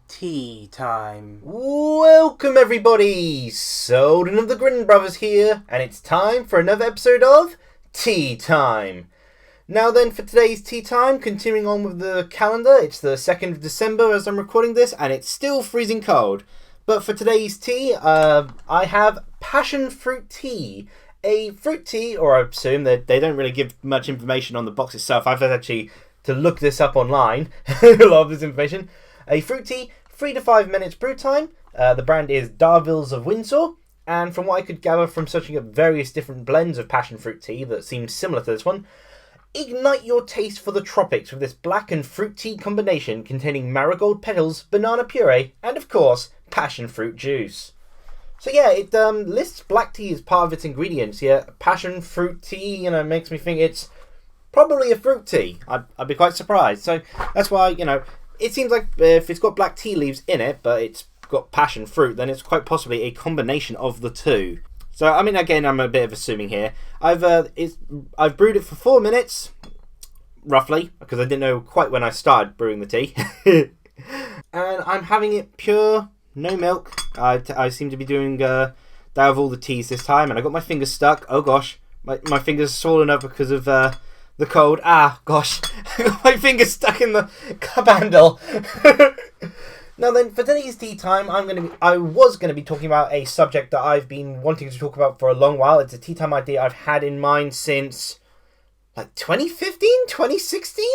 Tea time. Welcome everybody! Souldin of the Grin brothers here, and it's time for another episode of Tea Time. Now then, for today's Tea Time, continuing on with the calendar, it's the 2nd of December as I'm recording this, and it's still freezing cold. But for today's tea, I have passion fruit tea. A fruit tea, or I assume that they don't really give much information on the box itself. I've had actually to look this up online, a lot of this information. A fruit tea, 3 to 5 minutes brew time. The brand is Darville's of Windsor. And from what I could gather from searching up various different blends of passion fruit tea that seem similar to this one, ignite your taste for the tropics with this black and fruit tea combination containing marigold petals, banana puree, and of course, passion fruit juice. So yeah, it lists black tea as part of its ingredients. Yeah, passion fruit tea, makes me think it's probably a fruit tea. I'd be quite surprised. So that's why, it seems like if it's got black tea leaves in it, but it's got passion fruit, then it's quite possibly a combination of the two. So, I mean, again, I'm a bit of assuming here. I've brewed it for 4 minutes, roughly, because I didn't know quite when I started brewing the tea. And I'm having it pure, no milk. I seem to be doing that of all the teas this time, and I got my fingers stuck. Oh gosh, my fingers are swollen up because of the cold. Ah, gosh, I got my fingers stuck in the cup handle. Now then, for today's tea time, I was going to be talking about a subject that I've been wanting to talk about for a long while. It's a tea time idea I've had in mind since, 2015, 2016?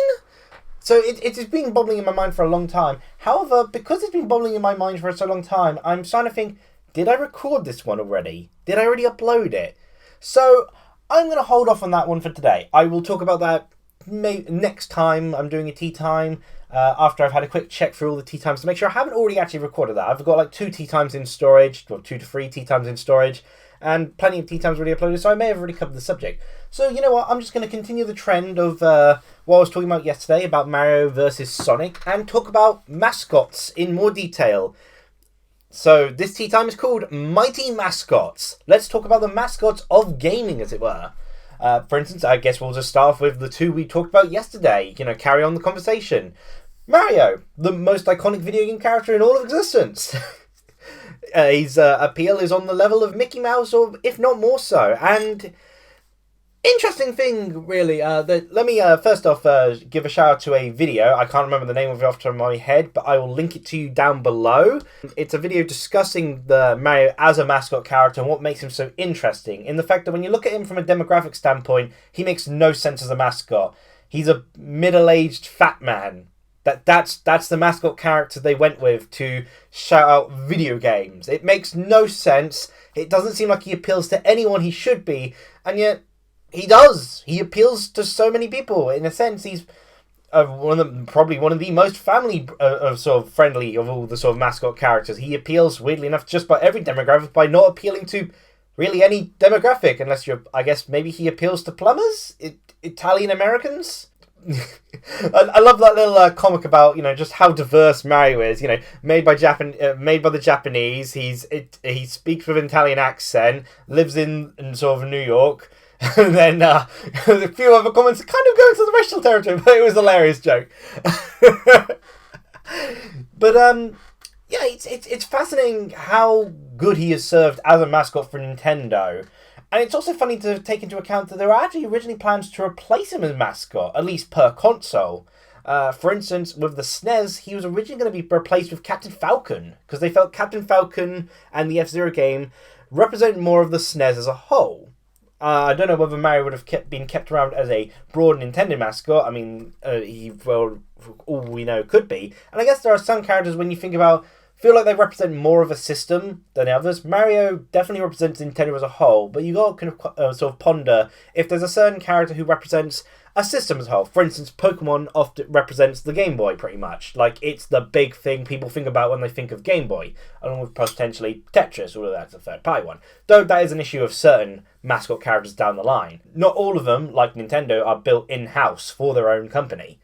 So it's been bubbling in my mind for a long time. However, because it's been bubbling in my mind for so long time, I'm starting to think, did I record this one already? Did I already upload it? So I'm going to hold off on that one for today. I will talk about that next time I'm doing a tea time. After I've had a quick check through all the tea times to make sure I haven't already actually recorded that. I've got 2 tea times in storage, or 2 to 3 tea times in storage, and plenty of tea times already uploaded, so I may have already covered the subject. So you know what, I'm just going to continue the trend of what I was talking about yesterday, about Mario versus Sonic, and talk about mascots in more detail. So this tea time is called Mighty Mascots. Let's talk about the mascots of gaming, as it were. For instance, I guess we'll just start off with the 2 we talked about yesterday, carry on the conversation. Mario, the most iconic video game character in all of existence. His appeal is on the level of Mickey Mouse, or if not more so. And interesting thing, really, let me first off give a shout out to a video. I can't remember the name of it off the top of my head, but I will link it to you down below. It's a video discussing the Mario as a mascot character and what makes him so interesting, in the fact that when you look at him from a demographic standpoint, he makes no sense as a mascot. He's a middle-aged fat man. That's the mascot character they went with to shout out video games. It makes no sense. It doesn't seem like he appeals to anyone he should be, and yet he does. He appeals to so many people. In a sense, he's probably one of the most family sort of friendly of all the sort of mascot characters. He appeals, weirdly enough, just by every demographic by not appealing to really any demographic, unless I guess maybe he appeals to plumbers, Italian Americans. I love that little comic about just how diverse Mario is. Made by the Japanese. He speaks with an Italian accent. Lives in sort of New York. And then a few other comments kind of go into the racial territory, but it was a hilarious joke. But yeah, it's fascinating how good he has served as a mascot for Nintendo. And it's also funny to take into account that there were actually originally plans to replace him as mascot, at least per console. For instance, with the SNES, he was originally going to be replaced with Captain Falcon, because they felt Captain Falcon and the F-Zero game represent more of the SNES as a whole. I don't know whether Mario would have been kept around as a broad Nintendo mascot. I mean, all we know, could be. And I guess there are some characters, when you think about, feel like they represent more of a system than others. Mario definitely represents Nintendo as a whole, but you got to kind of sort of ponder if there's a certain character who represents a system as a whole. For instance, Pokemon often represents the Game Boy, pretty much. It's the big thing people think about when they think of Game Boy, along with potentially Tetris, although that's a third-party one. Though that is an issue of certain mascot characters down the line. Not all of them, like Nintendo, are built in-house for their own company.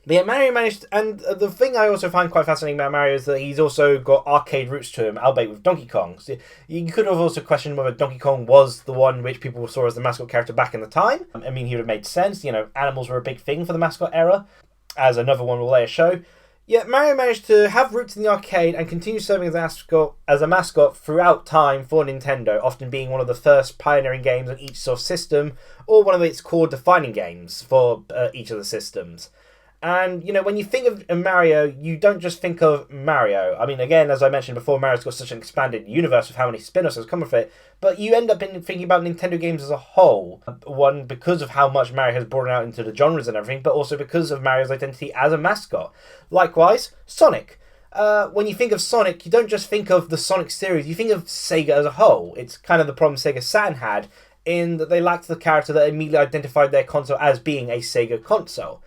But yeah, Mario managed, and the thing I also find quite fascinating about Mario is that he's also got arcade roots to him, albeit with Donkey Kong. So you could have also questioned whether Donkey Kong was the one which people saw as the mascot character back in the time. I mean, he would have made sense. Animals were a big thing for the mascot era, as another one will later show. Yet Mario managed to have roots in the arcade and continue serving as a mascot throughout time for Nintendo, often being one of the first pioneering games on each sort of system, or one of its core defining games for each of the systems. And, when you think of Mario, you don't just think of Mario. I mean, again, as I mentioned before, Mario's got such an expanded universe with how many spin-offs has come with it, but you end up thinking about Nintendo games as a whole. One, because of how much Mario has broadened out into the genres and everything, but also because of Mario's identity as a mascot. Likewise, Sonic. When you think of Sonic, you don't just think of the Sonic series, you think of Sega as a whole. It's kind of the problem Sega Saturn had, in that they lacked the character that immediately identified their console as being a Sega console.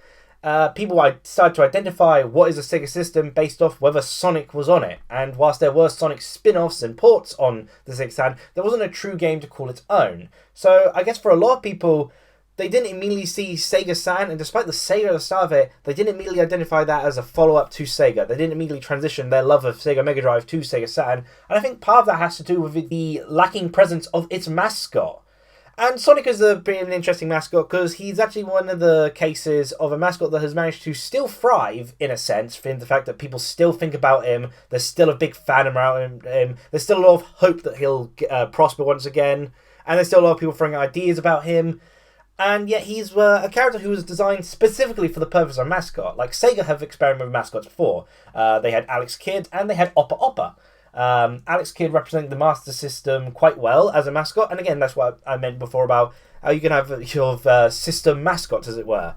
People started to identify what is a Sega system based off whether Sonic was on it. And whilst there were Sonic spin-offs and ports on the Sega Saturn, there wasn't a true game to call its own. So I guess for a lot of people, they didn't immediately see Sega Saturn, and despite the Sega at the start of it, they didn't immediately identify that as a follow-up to Sega. They didn't immediately transition their love of Sega Mega Drive to Sega Saturn, and I think part of that has to do with the lacking presence of its mascot. And Sonic is an interesting mascot because he's actually one of the cases of a mascot that has managed to still thrive, in a sense, in the fact that people still think about him, there's still a big fan around him, there's still a lot of hope that he'll prosper once again, and there's still a lot of people throwing ideas about him, and yet he's a character who was designed specifically for the purpose of a mascot. Like, Sega have experimented with mascots before. They had Alex Kidd, and they had Opa-Opa. Alex Kidd representing the Master System quite well as a mascot, and again, that's what I meant before about how you can have your system mascots, as it were.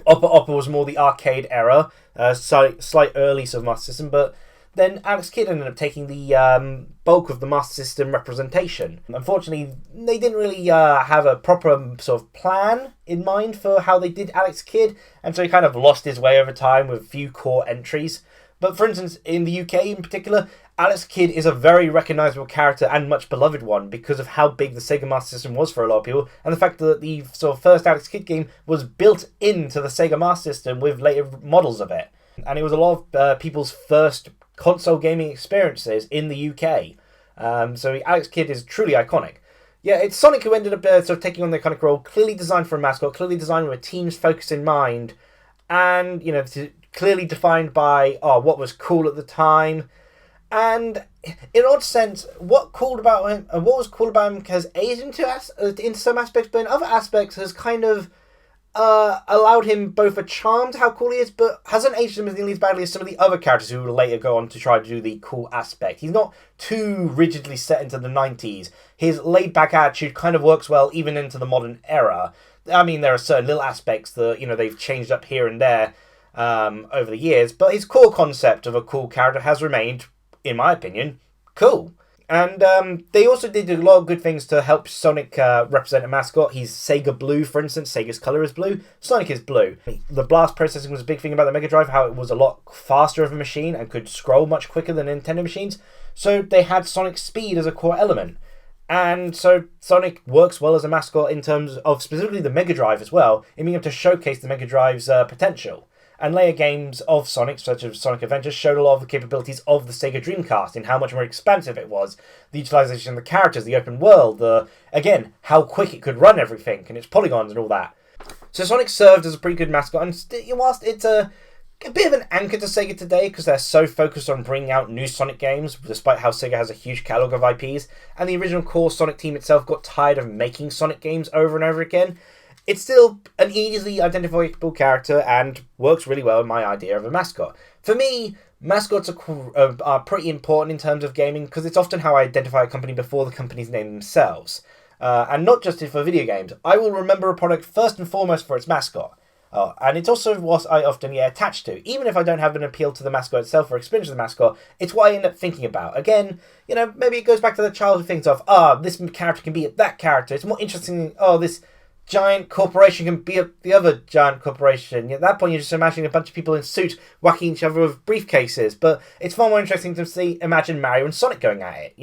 Opa-Opa was more the arcade era, slight early sort of Master System, but then Alex Kidd ended up taking the bulk of the Master System representation. Unfortunately, they didn't really have a proper sort of plan in mind for how they did Alex Kidd, and so he kind of lost his way over time with a few core entries. But for instance, in the UK in particular, Alex Kidd is a very recognisable character and much beloved one because of how big the Sega Master System was for a lot of people, and the fact that the sort of first Alex Kidd game was built into the Sega Master System with later models of it. And it was a lot of people's first console gaming experiences in the UK. So Alex Kidd is truly iconic. Yeah, it's Sonic who ended up sort of taking on the iconic role, clearly designed for a mascot, clearly designed with a team's focus in mind, and, clearly defined by what was cool at the time. And in an odd sense, what was cool about him has aged into some aspects, but in other aspects has kind of allowed him both a charm to how cool he is, but hasn't aged him as nearly as badly as some of the other characters who will later go on to try to do the cool aspect. He's not too rigidly set into the 90s. His laid-back attitude kind of works well even into the modern era. I mean, there are certain little aspects that, they've changed up here and there over the years, but his core concept of a cool character has remained, in my opinion, cool. And they also did a lot of good things to help Sonic represent a mascot. He's Sega Blue, for instance. Sega's colour is blue. Sonic is blue. The blast processing was a big thing about the Mega Drive, how it was a lot faster of a machine and could scroll much quicker than Nintendo machines. So they had Sonic's speed as a core element. And so Sonic works well as a mascot in terms of specifically the Mega Drive as well, in being able to showcase the Mega Drive's potential. And later games of Sonic, such as Sonic Adventures, showed a lot of the capabilities of the Sega Dreamcast in how much more expansive it was. The utilisation of the characters, the open world, again, how quick it could run everything, and its polygons and all that. So Sonic served as a pretty good mascot, and whilst it's a bit of an anchor to Sega today, because they're so focused on bringing out new Sonic games, despite how Sega has a huge catalogue of IPs, and the original core Sonic team itself got tired of making Sonic games over and over again, it's still an easily identifiable character and works really well in my idea of a mascot. For me, mascots are pretty important in terms of gaming because it's often how I identify a company before the company's name themselves. And not just for video games. I will remember a product first and foremost for its mascot. And it's also what I often get attached to. Even if I don't have an appeal to the mascot itself or experience of the mascot, it's what I end up thinking about. Again, maybe it goes back to the childhood things of, this character can be that character. It's more interesting, this giant corporation can be the other giant corporation. At that point, you're just imagining a bunch of people in suits whacking each other with briefcases. But it's far more interesting to imagine Mario and Sonic going at it,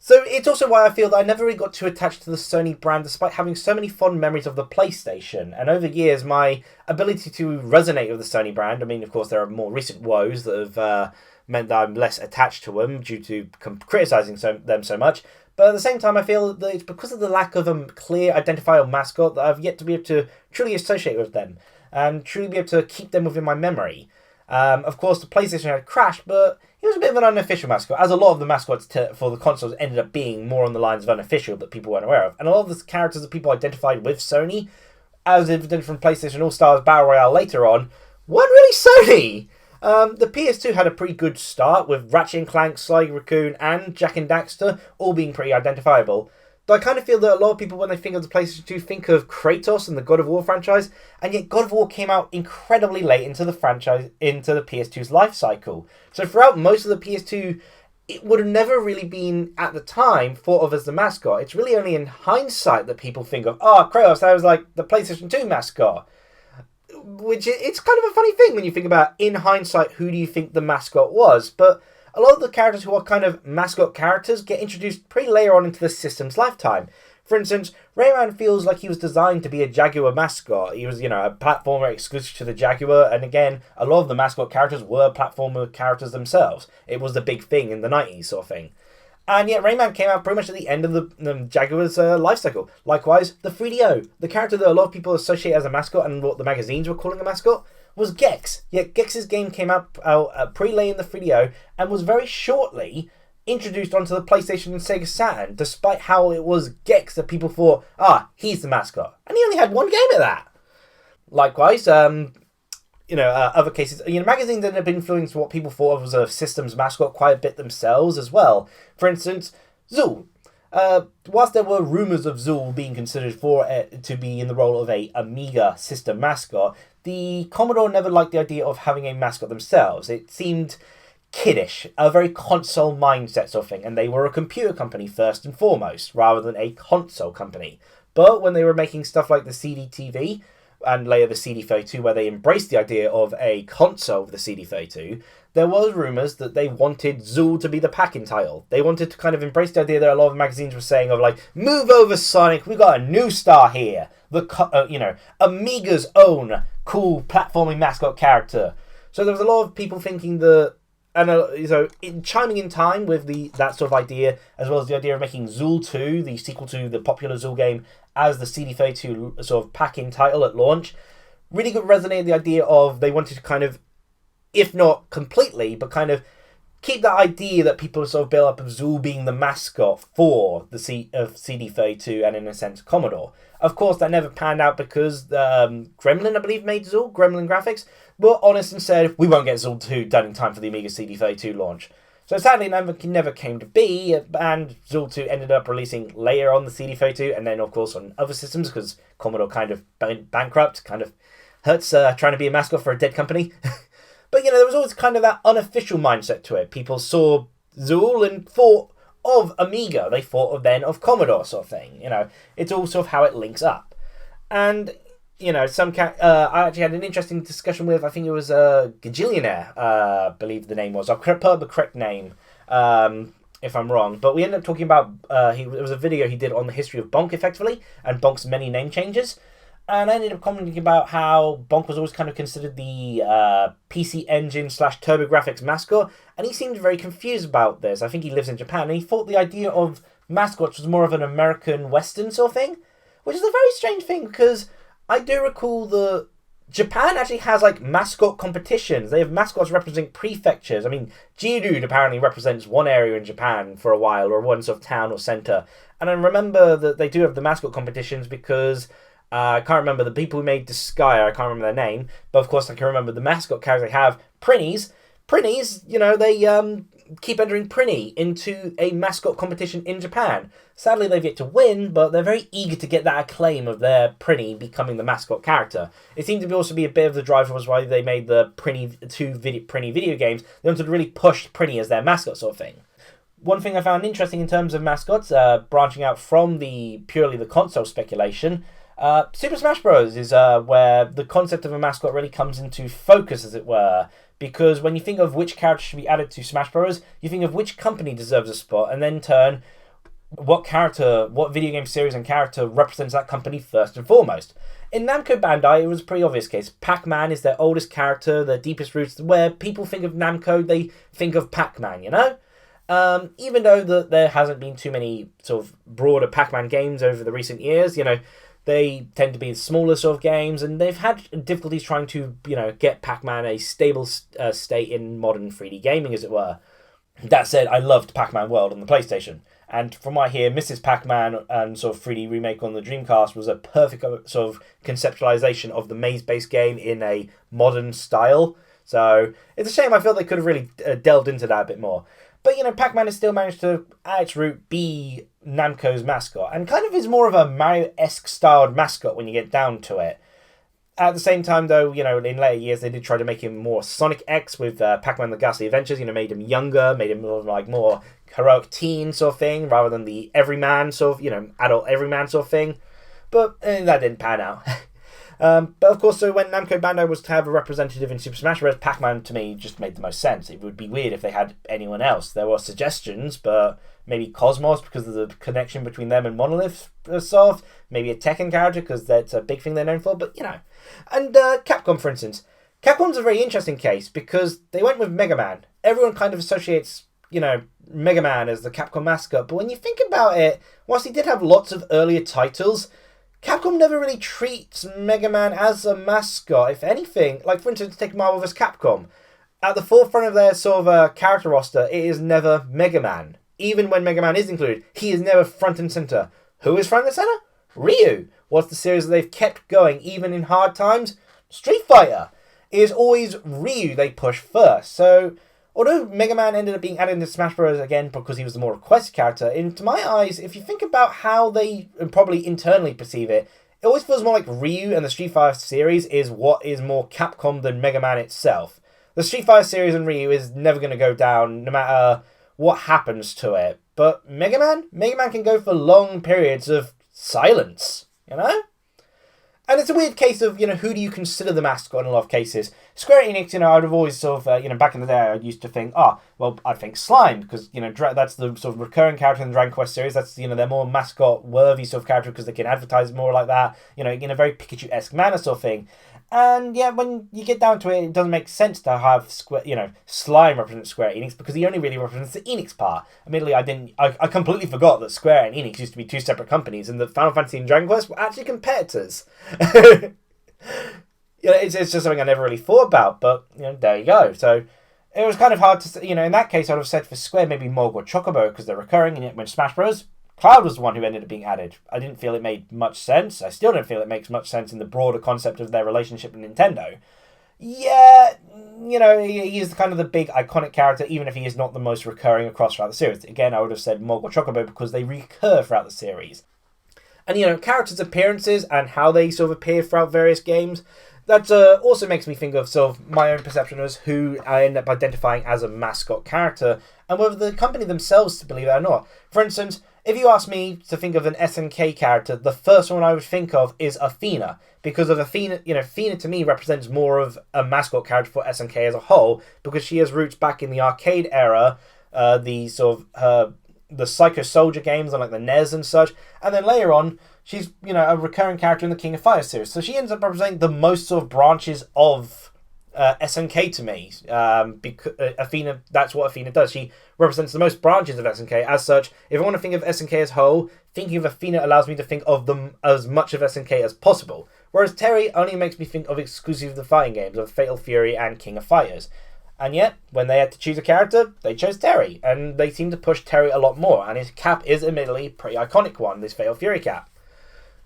So it's also why I feel that I never really got too attached to the Sony brand, despite having so many fond memories of the PlayStation. And over the years, my ability to resonate with the Sony brand, I mean, of course, there are more recent woes that have meant that I'm less attached to them due to criticising them so much. But at the same time, I feel that it's because of the lack of a clear, identifiable mascot that I've yet to be able to truly associate with them and truly be able to keep them within my memory. Of course, the PlayStation had crashed, but he was a bit of an unofficial mascot, as a lot of the mascots for the consoles ended up being more on the lines of unofficial that people weren't aware of. And a lot of the characters that people identified with Sony, as evident from PlayStation All-Stars Battle Royale later on, weren't really Sony. The PS2 had a pretty good start, with Ratchet & Clank, Sly Raccoon, and Jak and Daxter all being pretty identifiable. But I kind of feel that a lot of people, when they think of the PlayStation 2, think of Kratos and the God of War franchise, and yet God of War came out incredibly late into the franchise, into the PS2's life cycle. So throughout most of the PS2, it would have never really been, at the time, thought of as the mascot. It's really only in hindsight that people think of, Kratos, that was like the PlayStation 2 mascot. Which, it's kind of a funny thing when you think about, in hindsight, who do you think the mascot was? But a lot of the characters who are kind of mascot characters get introduced pretty later on into the system's lifetime. For instance, Rayman feels like he was designed to be a Jaguar mascot. He was, a platformer exclusive to the Jaguar, and again, a lot of the mascot characters were platformer characters themselves. It was the big thing in the 90s sort of thing. And yet Rayman came out pretty much at the end of the Jaguar's life cycle. Likewise, the 3DO, the character that a lot of people associate as a mascot and what the magazines were calling a mascot, was Gex. Yet Gex's game came out pretty late in the 3DO and was very shortly introduced onto the PlayStation and Sega Saturn, despite how it was Gex that people thought, he's the mascot. And he only had one game at that. Likewise, other cases, magazines ended up influencing what people thought of as a system's mascot quite a bit themselves as well. For instance, Zool. Whilst there were rumours of Zool being considered to be in the role of a Amiga system mascot, the Commodore never liked the idea of having a mascot themselves. It seemed kiddish, a very console mindset sort of thing, and they were a computer company first and foremost, rather than a console company. But when they were making stuff like the CD-TV, and later the CD32, where they embraced the idea of a console of the CD32, there was rumours that they wanted Zool to be the Pac-Man title. They wanted to kind of embrace the idea that a lot of magazines were saying of like, move over Sonic, we got a new star here. Amiga's own cool platforming mascot character. So there was a lot of people thinking that, and chiming in time with that sort of idea, as well as the idea of making Zool 2, the sequel to the popular Zool game, as the CD32 sort of Pac-Man title at launch, really got resonated the idea of they wanted to kind of, if not completely, but kind of keep that idea that people sort of built up of Zool being the mascot for the CD32 and, in a sense, Commodore. Of course, that never panned out because Gremlin, I believe, made Zool, Gremlin Graphics, were honest and said, we won't get Zool 2 done in time for the Amiga CD32 launch. So sadly, never came to be, and Zool 2 ended up releasing later on the CD32, and then, of course, on other systems, because Commodore kind of bankrupt, kind of hurts trying to be a mascot for a dead company. But, there was always kind of that unofficial mindset to it. People saw Zool and thought of Amiga. They thought of Commodore sort of thing. It's all sort of how it links up. And, I actually had an interesting discussion with, I think it was Gajillionaire, I believe the name was. I'll put up the correct name if I'm wrong. But we ended up talking about, it was a video he did on the history of Bonk, effectively, and Bonk's many name changes. And I ended up commenting about how Bonk was always kind of considered the PC Engine / TurboGrafx mascot, and he seemed very confused about this. I think he lives in Japan, and he thought the idea of mascots was more of an American Western sort of thing, which is a very strange thing, because I do recall that Japan actually has, mascot competitions. They have mascots representing prefectures. I mean, Geodude apparently represents one area in Japan for a while, or one sort of town or centre. And I remember that they do have the mascot competitions because I can't remember the people who made Disgaea, I can't remember their name, but of course I can remember the mascot characters they have, Prinnies. Prinnies, they keep entering Prinny into a mascot competition in Japan. Sadly, they've yet to win, but they're very eager to get that acclaim of their Prinny becoming the mascot character. It seemed to also be a bit of the drive was why they made the Prinny video games. They wanted to really push Prinny as their mascot sort of thing. One thing I found interesting in terms of mascots, branching out from purely the console speculation, Super Smash Bros. Is where the concept of a mascot really comes into focus, as it were. Because when you think of which character should be added to Smash Bros., you think of which company deserves a spot, and then turn what video game series and character represents that company first and foremost. In Namco Bandai, it was a pretty obvious case. Pac-Man is their oldest character, their deepest roots. Where people think of Namco, they think of Pac-Man, even though there hasn't been too many sort of broader Pac-Man games over the recent years, They tend to be smaller sort of games, and they've had difficulties trying to, get Pac-Man a stable state in modern 3D gaming, as it were. That said, I loved Pac-Man World on the PlayStation. And from what I hear, Mrs. Pac-Man and sort of 3D remake on the Dreamcast was a perfect sort of conceptualization of the maze-based game in a modern style. So it's a shame. I feel they could have really delved into that a bit more. But, Pac-Man has still managed to, at its root, be Namco's mascot. And kind of is more of a Mario-esque styled mascot when you get down to it. At the same time, though, in later years, they did try to make him more Sonic X with Pac-Man The Ghastly Adventures. Made him younger, made him more heroic teen sort of thing, rather than the everyman sort of, adult everyman sort of thing. But that didn't pan out. But of course, so when Namco Bandai was to have a representative in Super Smash Bros., Pac-Man to me just made the most sense. It would be weird if they had anyone else. There were suggestions, but maybe Cosmos because of the connection between them and Monolith sort of. Maybe a Tekken character because that's a big thing they're known for, but And Capcom, for instance. Capcom's a very interesting case because they went with Mega Man. Everyone kind of associates, Mega Man as the Capcom mascot, but when you think about it, whilst he did have lots of earlier titles, Capcom never really treats Mega Man as a mascot. If anything, like for instance, take Marvel vs. Capcom. At the forefront of their sort of character roster, it is never Mega Man. Even when Mega Man is included, he is never front and center. Who is front and center? Ryu. What's the series that they've kept going even in hard times? Street Fighter. It is always Ryu they push first. So, although Mega Man ended up being added into Smash Bros. Again because he was the more requested character, into my eyes, if you think about how they probably internally perceive it, it always feels more like Ryu and the Street Fighter series is what is more Capcom than Mega Man itself. The Street Fighter series and Ryu is never going to go down no matter what happens to it. But Mega Man can go for long periods of silence, And it's a weird case of, who do you consider the mascot in a lot of cases? Square Enix, I would have always sort of, back in the day, I used to think, I'd think Slime, because, that's the sort of recurring character in the Dragon Quest series. That's, they're more mascot-worthy sort of character because they can advertise more like that, in a very Pikachu-esque manner sort of thing. And, yeah, when you get down to it, it doesn't make sense to have, Slime represent Square Enix because he only really represents the Enix part. Admittedly, I completely forgot that Square and Enix used to be two separate companies and that Final Fantasy and Dragon Quest were actually competitors. It's just something I never really thought about, but, there you go. So, it was kind of hard to, in that case, I would have said for Square, maybe Morg or Chocobo because they're recurring, and yet when Smash Bros., Cloud was the one who ended up being added. I didn't feel it made much sense. I still don't feel it makes much sense in the broader concept of their relationship with Nintendo. Yeah, he is kind of the big iconic character, even if he is not the most recurring across throughout the series. Again, I would have said Morg or Chocobo because they recur throughout the series. And, characters' appearances and how they sort of appear throughout various games, that also makes me think of sort of my own perception as who I end up identifying as a mascot character and whether the company themselves believe it or not. For instance, if you ask me to think of an SNK character, the first one I would think of is Athena. Because of Athena, Athena to me represents more of a mascot character for SNK as a whole, because she has roots back in the arcade era, the sort of the Psycho Soldier games on like the NES and such, and then later on, she's a recurring character in the King of Fighters series. So she ends up representing the most sort of branches of SNK to me. Because Athena, that's what Athena does. She represents the most branches of SNK. As such, if I want to think of SNK as a whole, thinking of Athena allows me to think of them as much of SNK as possible. Whereas Terry only makes me think of exclusive the fighting games of Fatal Fury and King of Fighters. And yet, when they had to choose a character, they chose Terry. And they seem to push Terry a lot more. And his cap is admittedly a pretty iconic one, this Fatal Fury cap.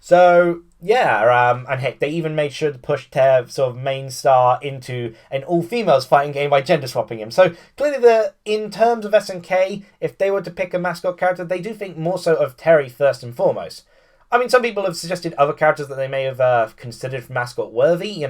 So, yeah, and heck, they even made sure to push Tev, sort of main star, into an all-females fighting game by gender swapping him. So, clearly, in terms of SNK, if they were to pick a mascot character, they do think more so of Terry first and foremost. I mean, some people have suggested other characters that they may have considered mascot-worthy.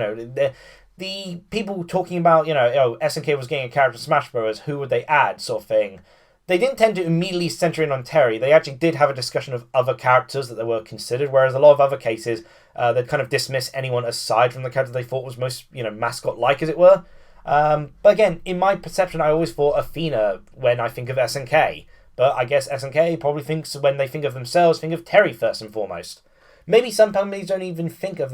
The people talking about, SNK was getting a character in Smash Bros., who would they add, sort of thing. They didn't tend to immediately center in on Terry. They actually did have a discussion of other characters that they were considered, whereas a lot of other cases, they'd kind of dismiss anyone aside from the character they thought was most, mascot-like, as it were. But again, in my perception, I always thought Athena when I think of SNK. But I guess SNK probably thinks, when they think of themselves, think of Terry first and foremost. Maybe some companies don't even think of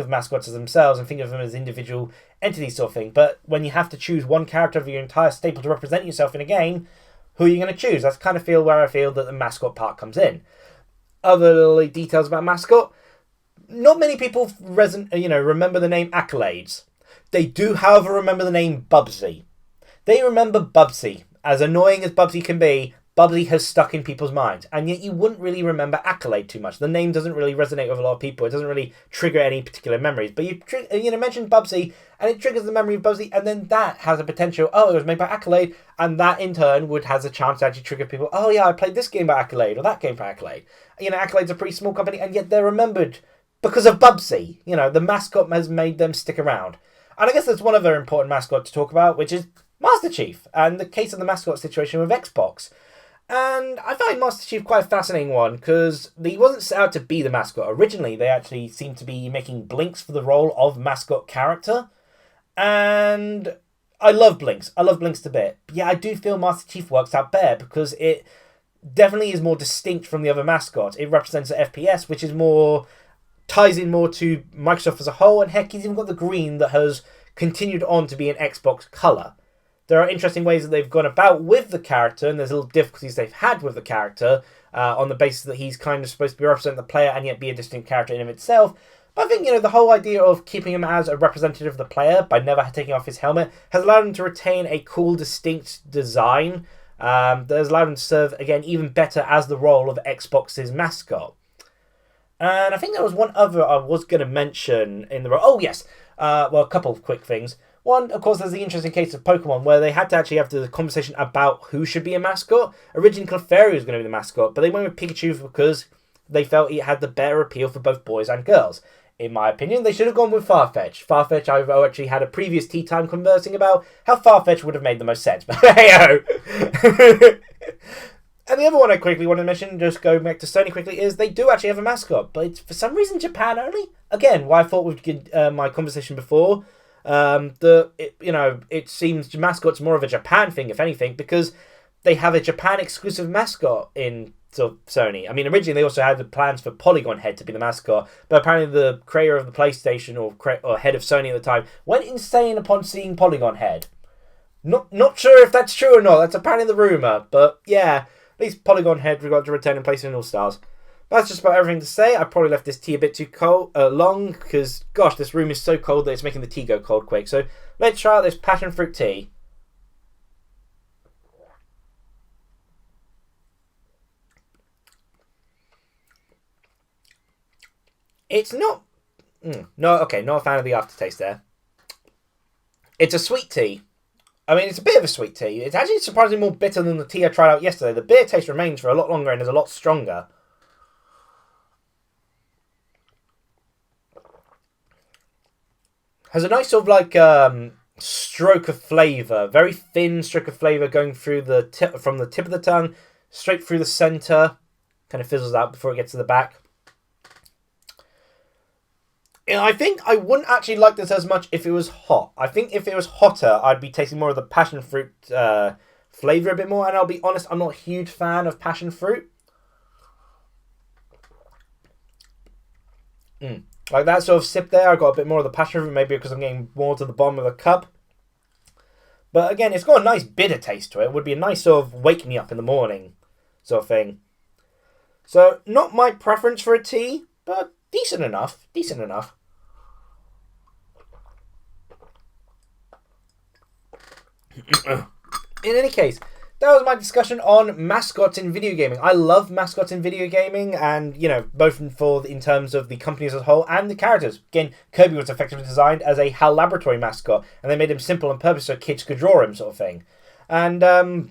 mascots as themselves and think of them as individual entities sort of thing. But when you have to choose one character of your entire staple to represent yourself in a game, who are you going to choose? That's kind of where I feel that the mascot part comes in. Other little details about mascot. not many people remember the name Accolades. They do, however, remember the name Bubsy. They remember Bubsy. As annoying as Bubsy can be, Bubsy has stuck in people's minds. And yet you wouldn't really remember Accolade too much. The name doesn't really resonate with a lot of people. It doesn't really trigger any particular memories. But you mention Bubsy, and it triggers the memory of Bubsy, and then that has a potential, it was made by Accolade, and that in turn has a chance to actually trigger people, oh yeah, I played this game by Accolade, or that game by Accolade. Accolade's a pretty small company, and yet they're remembered because of Bubsy. The mascot has made them stick around. And I guess there's one other important mascot to talk about, which is Master Chief, and the case of the mascot situation with Xbox. And I find Master Chief quite a fascinating one, because he wasn't set out to be the mascot. Originally, they actually seemed to be making Blinks for the role of mascot character. And I love Blinks. I love Blinks to bit. But yeah, I do feel Master Chief works out better, because it definitely is more distinct from the other mascots. It represents an FPS, which is ties in more to Microsoft as a whole, and heck, he's even got the green that has continued on to be an Xbox colour. There are interesting ways that they've gone about with the character, and there's little difficulties they've had with the character on the basis that he's kind of supposed to be representing the player and yet be a distinct character in of itself. But I think, the whole idea of keeping him as a representative of the player by never taking off his helmet has allowed him to retain a cool, distinct design that has allowed him to serve, again, even better as the role of Xbox's mascot. And I think there was one other I was going to mention in the role. Oh, yes. A couple of quick things. One, of course, there's the interesting case of Pokemon, where they had to actually have the conversation about who should be a mascot. Originally, Clefairy was going to be the mascot, but they went with Pikachu because they felt it had the better appeal for both boys and girls. In my opinion, they should have gone with Farfetch. Farfetch, I've actually had a previous tea time conversing about how Farfetch would have made the most sense. But hey-ho! And the other one I quickly want to mention, just going back to Sony quickly, is they do actually have a mascot, but it's for some reason Japan only. Again, why I thought with my conversation before, it seems mascot's more of a Japan thing, if anything, because they have a Japan exclusive mascot in Sony. I mean, originally they also had the plans for Polygon Head to be the mascot, but apparently the creator of the PlayStation or head of Sony at the time went insane upon seeing Polygon Head. Not sure if that's true or not. That's apparently the rumor, but yeah. At least Polygon Head got to return in PlayStation All-Stars. That's just about everything to say. I probably left this tea a bit too long, because, gosh, this room is so cold that it's making the tea go cold quick. So let's try out this passion fruit tea. It's not... not a fan of the aftertaste there. It's a sweet tea. I mean, it's a bit of a sweet tea. It's actually surprisingly more bitter than the tea I tried out yesterday. The beer taste remains for a lot longer and is a lot stronger. Has a nice sort of stroke of flavour. Very thin stroke of flavour going through from the tip of the tongue, straight through the centre. Kind of fizzles out before it gets to the back. I think I wouldn't actually like this as much if it was hot. I think if it was hotter, I'd be tasting more of the passion fruit flavour a bit more. And I'll be honest, I'm not a huge fan of passion fruit. Like that sort of sip there, I got a bit more of the passion fruit, maybe because I'm getting more to the bottom of the cup. But again, it's got a nice bitter taste to it. It would be a nice sort of wake me up in the morning sort of thing. So, not my preference for a tea, but decent enough. Decent enough. In any case, that was my discussion on mascots in video gaming. I love mascots in video gaming, and, both in terms of the company as a whole and the characters. Again, Kirby was effectively designed as a HAL Laboratory mascot, and they made him simple on purpose so kids could draw him, sort of thing. And, I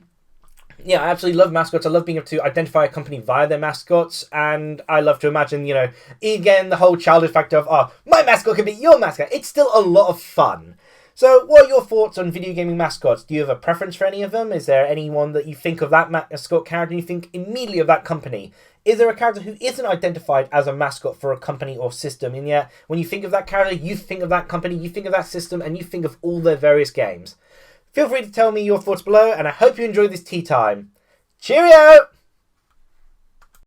absolutely love mascots. I love being able to identify a company via their mascots, and I love to imagine, again, the whole childish factor of, my mascot can be your mascot. It's still a lot of fun. So, what are your thoughts on video gaming mascots? Do you have a preference for any of them? Is there anyone that you think of that mascot character and you think immediately of that company? Is there a character who isn't identified as a mascot for a company or system, and yet when you think of that character, you think of that company, you think of that system, and you think of all their various games? Feel free to tell me your thoughts below, and I hope you enjoyed this tea time. Cheerio!